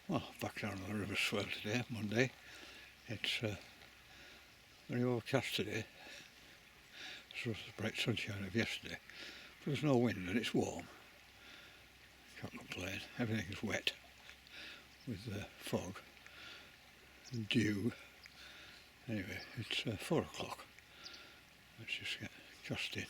Well, back down on the River Swale today, Monday. It's very overcast today. It's the bright sunshine of yesterday. But there's no wind and it's warm. Can't complain. Everything is wet with fog and dew. Anyway, it's 4 o'clock. Let's just get just in.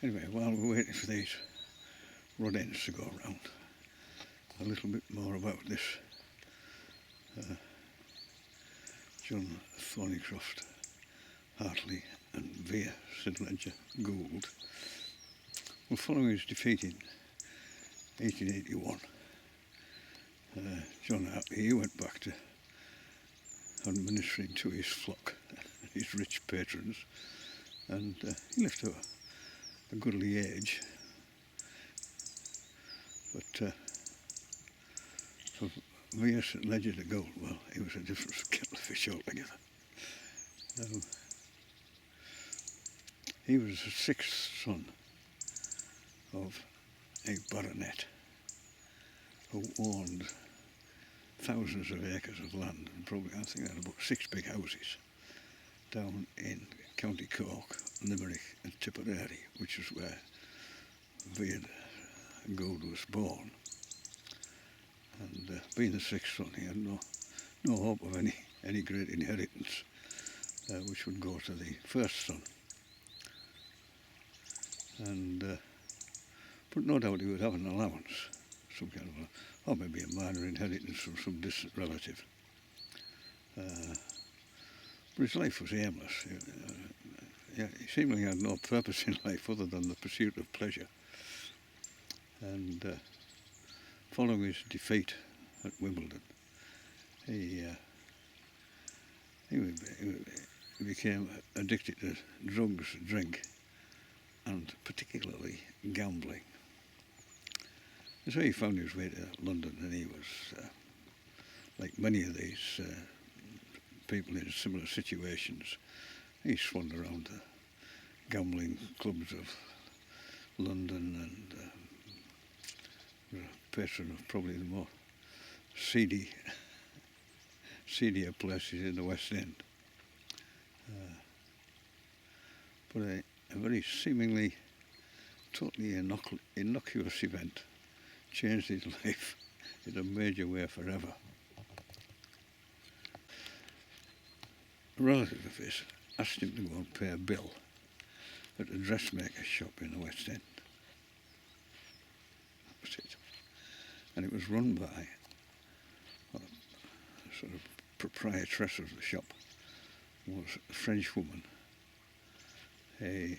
Anyway, while we're waiting for these rod ends to go around, a little bit more about this John Thornycroft, Hartley and Vere St Ledger Gould. Well, following his defeat in 1881, John Hartley, he went back to administering to his flock, his rich patrons, and he lived to a goodly age. But for Vere St Ledger to Gould, well, he was a different kettle of fish altogether. He was the sixth son of a baronet who owned thousands of acres of land, and probably, I think, had about 6 big houses down in County Cork, Limerick and Tipperary, which is where Vere Gould was born. And being the sixth son, he had no hope of any great inheritance, which would go to the first son. And but no doubt he would have an allowance, some kind of or maybe a minor inheritance from some distant relative. But his life was aimless. He seemingly had no purpose in life other than the pursuit of pleasure. And following his defeat at Wimbledon, he became addicted to drugs, drink, and particularly gambling. And so he found his way to London, and he was, like many of these people in similar situations, he swanned around the gambling clubs of London and was a patron of probably the more seedier places in the West End. But a very seemingly totally innocuous event changed his life in a major way forever. A relative of his asked him to go and pay a bill at a dressmaker's shop in the West End. That was it. And it was run by a sort of proprietress of the shop, was a French woman, a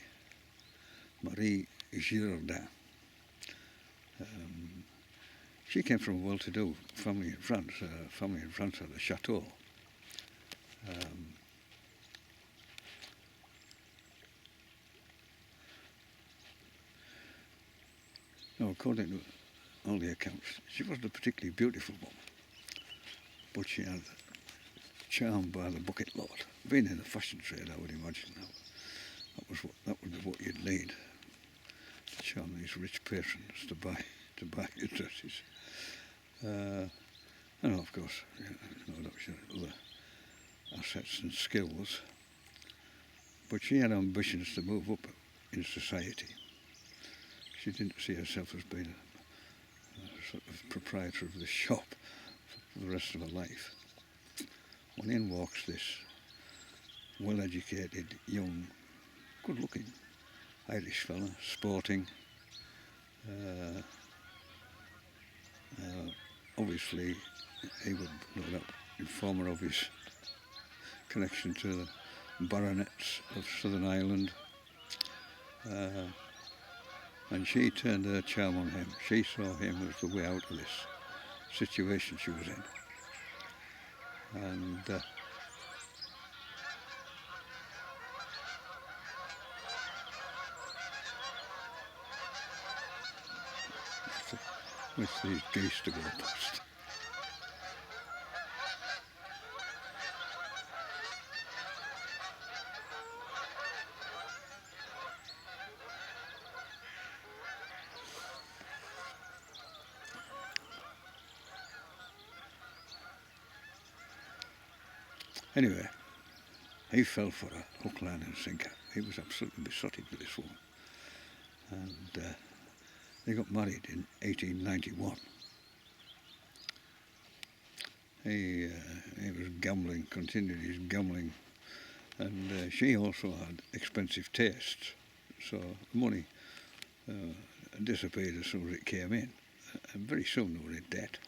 Marie Girardin. She came from a well-to-do family in France. Family in France had a chateau. Now, according to all the accounts, she wasn't a particularly beautiful woman, but she had charm by the bucket load. Being in the fashion trade, I would imagine now, that would be what you'd need to charm these rich patrons to buy your dresses. And of course, no doubt she had other assets and skills, but she had ambitions to move up in society. She didn't see herself as being a sort of proprietor of the shop for the rest of her life. When in walks this well-educated, young, good-looking Irish fella, sporting. Obviously, he would no doubt inform her of his connection to the baronets of Southern Ireland. And she turned her charm on him. She saw him as the way out of this situation she was in. And with these geese to go past. Anyway, he fell for her, hook, line and sinker. He was absolutely besotted with this woman. And they got married in 1891. He was gambling, continued his gambling, and she also had expensive tastes, so money disappeared as soon as it came in, and very soon they were in debt.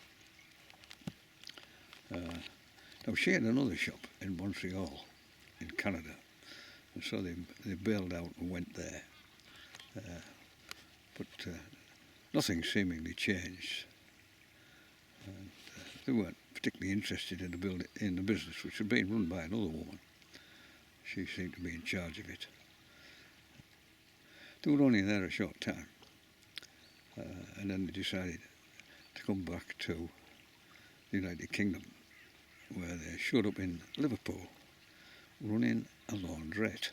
Now she had another shop in Montreal, in Canada, and so they bailed out and went there. But nothing seemingly changed. And, they weren't particularly interested in the business, which had been run by another woman. She seemed to be in charge of it. They were only there a short time, and then they decided to come back to the United Kingdom, where they showed up in Liverpool running a laundrette.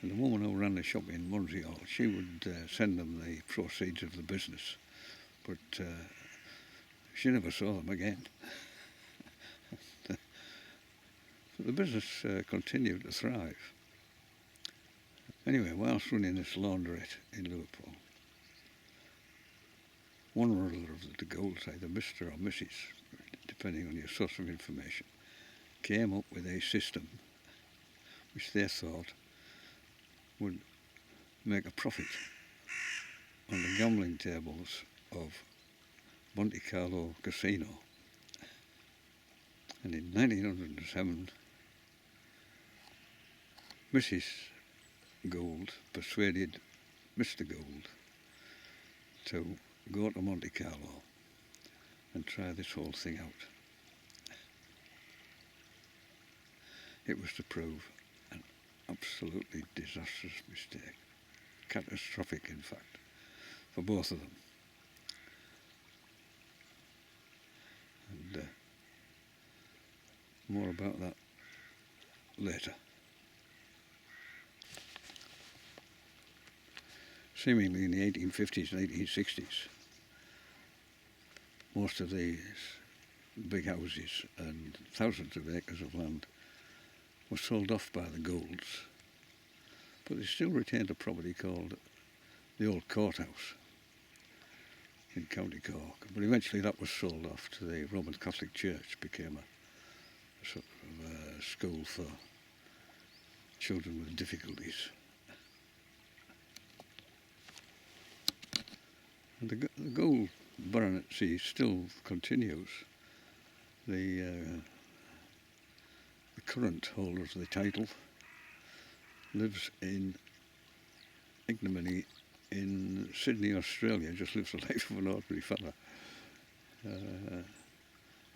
And the woman who ran the shop in Montreal, she would send them the proceeds of the business, but she never saw them again. The business continued to thrive. Anyway, whilst running this laundrette in Liverpool, one or other of the Goulds, either Mr. or Mrs., depending on your source of information, came up with a system which they thought would make a profit on the gambling tables of Monte Carlo Casino. And in 1907, Mrs. Gould persuaded Mr. Gould to go to Monte Carlo and try this whole thing out. It was to prove an absolutely disastrous mistake, catastrophic in fact, for both of them. And more about that later. Seemingly in the 1850s and 1860s, most of these big houses and thousands of acres of land were sold off by the Goulds, but they still retained a property called the Old Courthouse in County Cork. But eventually that was sold off to the Roman Catholic Church, became a sort of school for children with difficulties. And the Gould baronetcy still continues. The current holder of the title lives in ignominy in Sydney, Australia, just lives the life of an ordinary fella.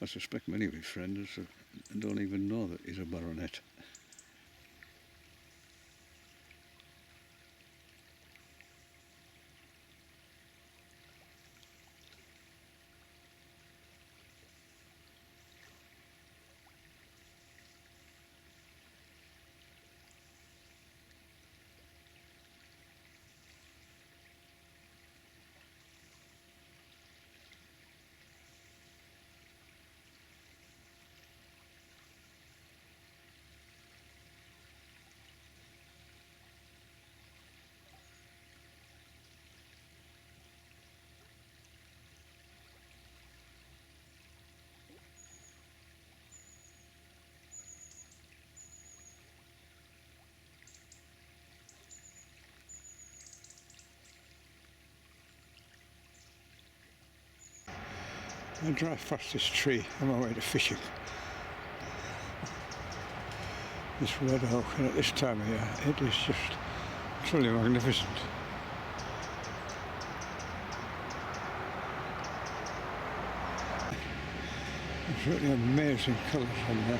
I suspect many of his friends don't even know that he's a baronet. I drive past this tree on my way to fishing. This red oak, and at this time of year it is just truly magnificent. There's really amazing colours on there.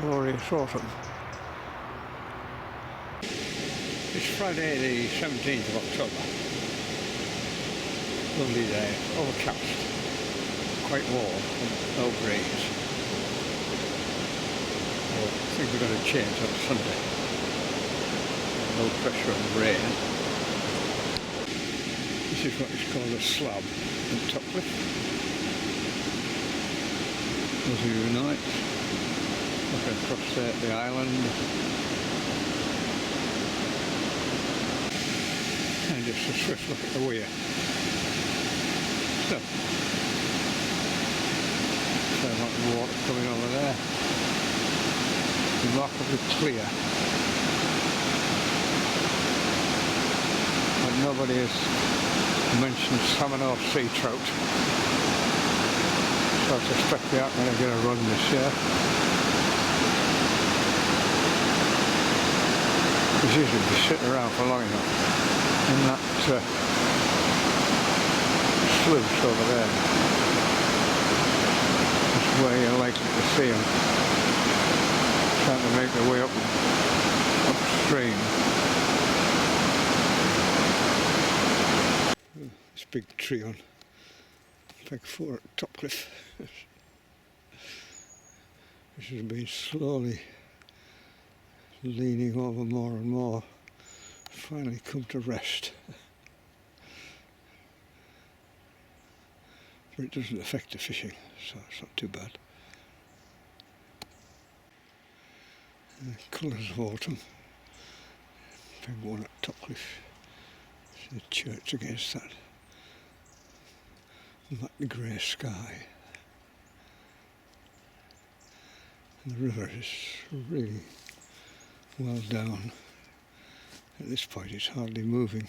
Glorious autumn. It's Friday the 17th of October. Lovely day, overcast, quite warm, and no breeze. Well, things are going to change on Sunday. No pressure and rain. This is what is called a slab in Topcliffe. Those of you who know it, looking across the island. And just a swift look at the weir. So, a lot of water coming over there. Remarkably clear. But nobody has mentioned salmon or sea trout. So I suspect they aren't going to get a run this year. Because usually they sit around for long enough in that sluice over there. That's where you're likely to see them trying to make their way upstream. This big tree on Peg 4 at Topcliffe. This has been slowly leaning over more and more, finally come to rest. But it doesn't affect the fishing, so it's not too bad. The colours of autumn. Big one at Topcliffe. See the church against that. And that grey sky. And the river is really well down. At this point it's hardly moving.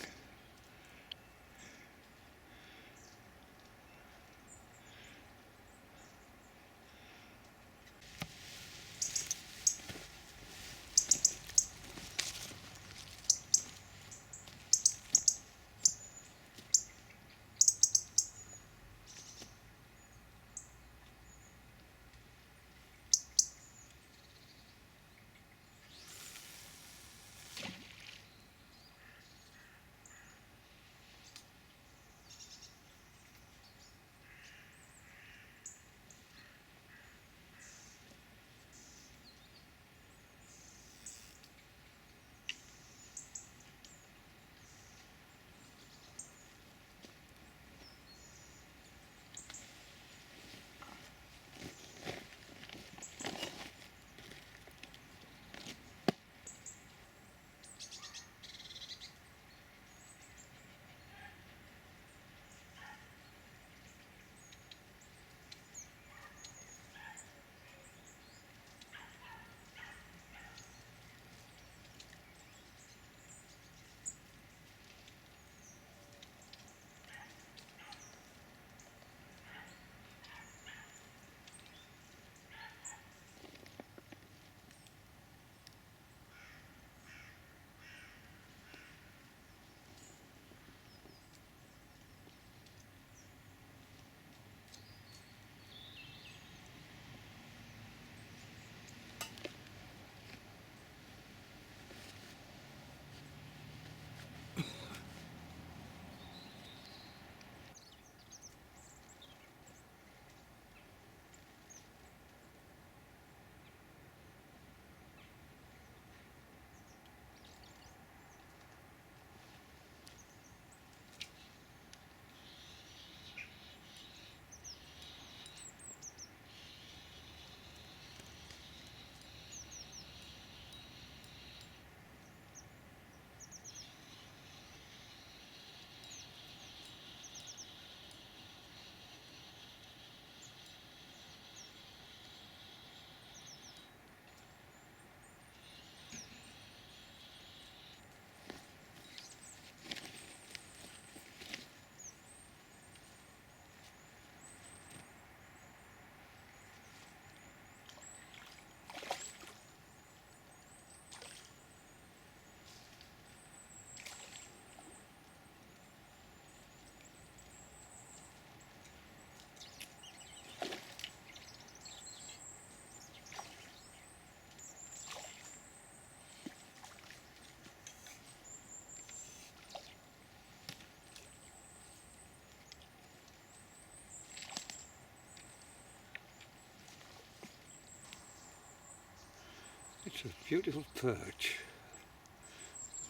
It's a beautiful perch.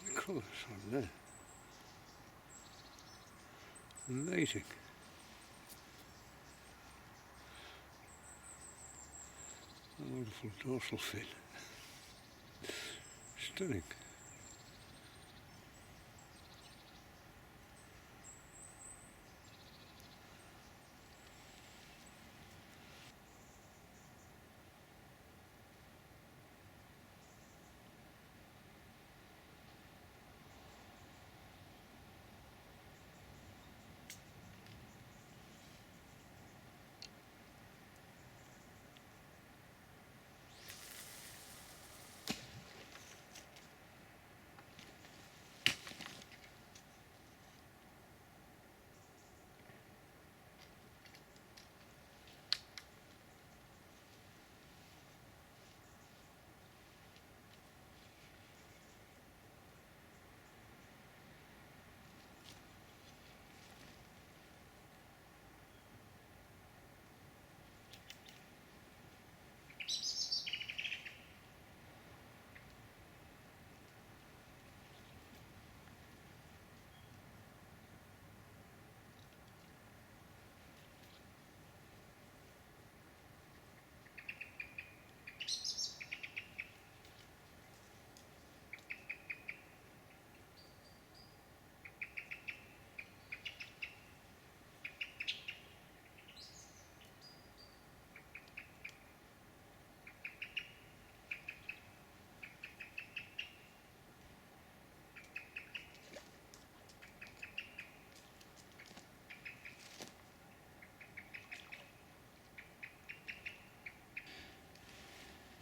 The colours on there. Amazing. A wonderful dorsal fin. Stunning.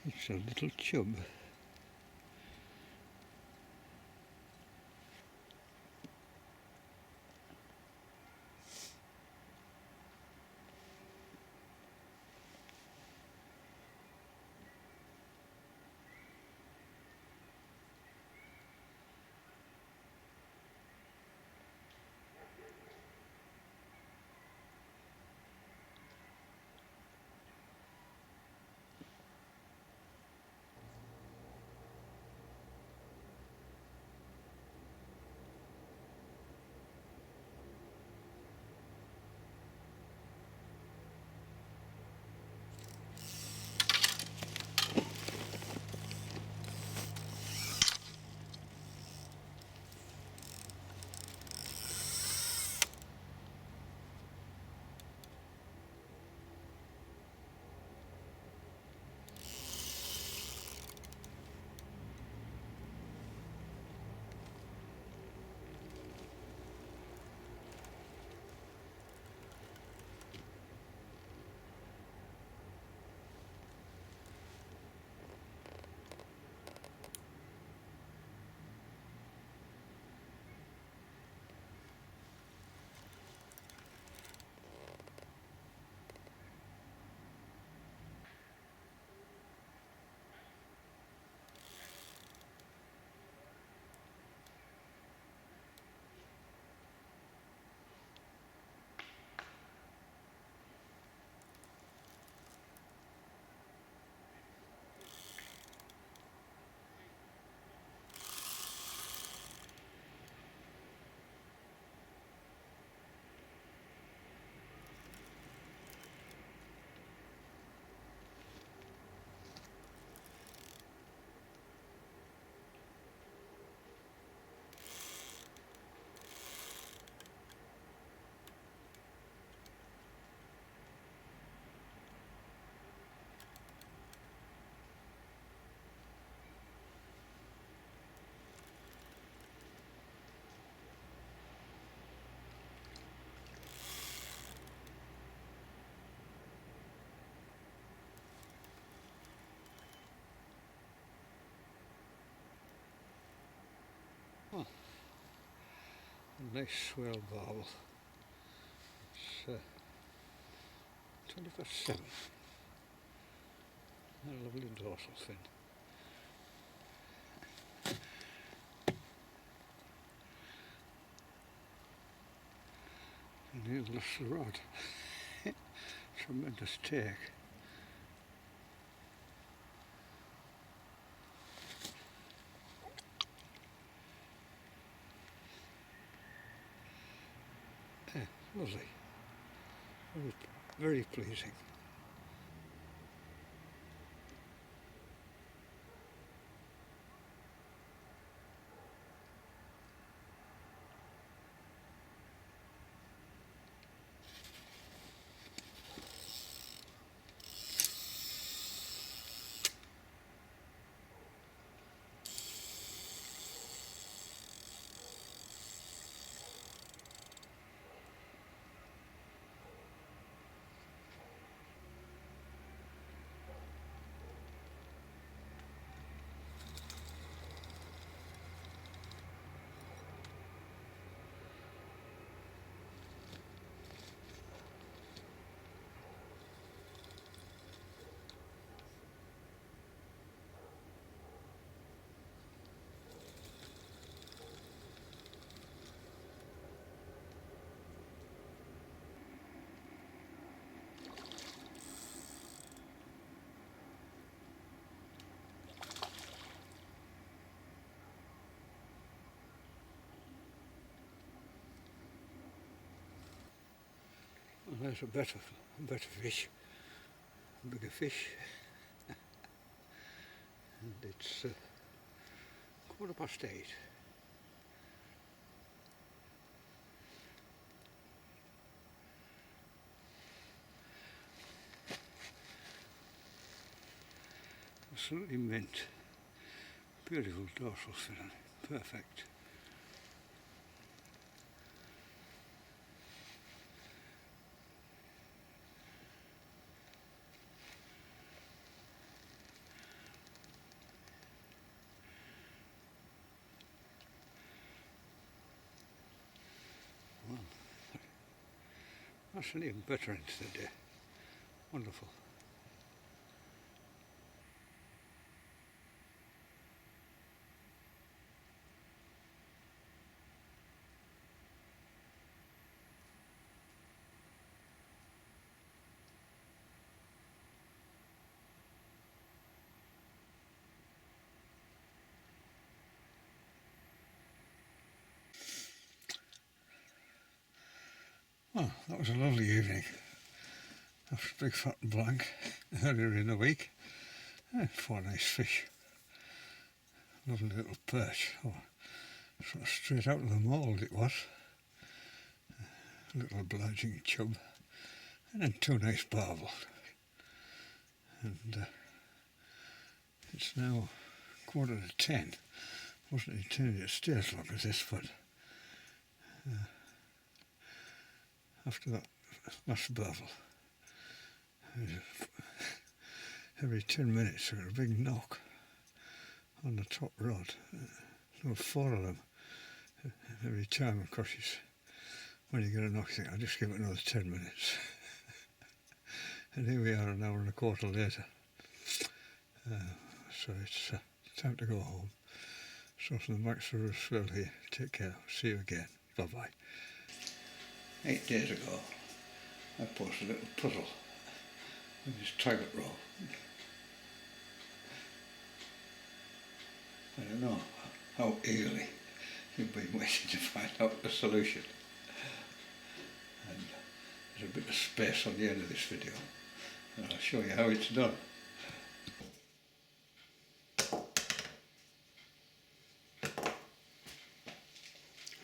It's a little chub. Oh, a nice swale ball. It's 24/7. A lovely dorsal fin. And here's the rod. Tremendous take. Lovely, very, very pleasing. Well, there's a better fish, a bigger fish, and it's 8:15. Absolutely mint. Beautiful dorsal fin, perfect. Well, that's an even better end to the day. Wonderful. Well, that was a lovely evening. After a big fat blank earlier in the week. 4 nice fish. Lovely little perch. Oh, sort of straight out of the mould it was. A little obliging chub. And then 2 nice barbels. And it's now 9:45. Wasn't intending to stay as long as this, but after that last barbel, every 10 minutes there was a big knock on the top rod. There were 4 of them every time, of course. When you get a knock, you think, I'll just give it another 10 minutes. And here we are an hour and a quarter later. So it's time to go home. So from the Max for Swale here, take care. See you again. Bye-bye. 8 days ago, I posted a little puzzle with this toilet roll. I don't know how eagerly you've been waiting to find out the solution. And there's a bit of space on the end of this video, and I'll show you how it's done.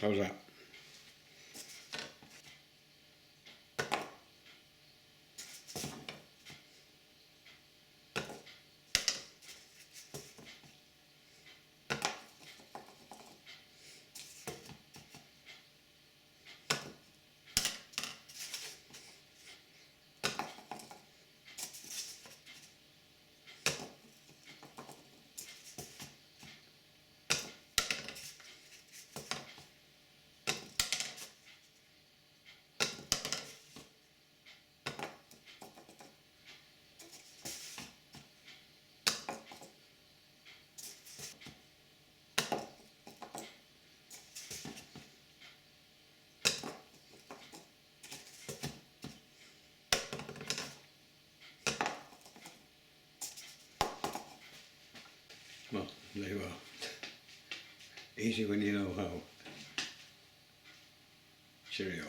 How's that? Well, there you are. Easy when you know how. Cheerio.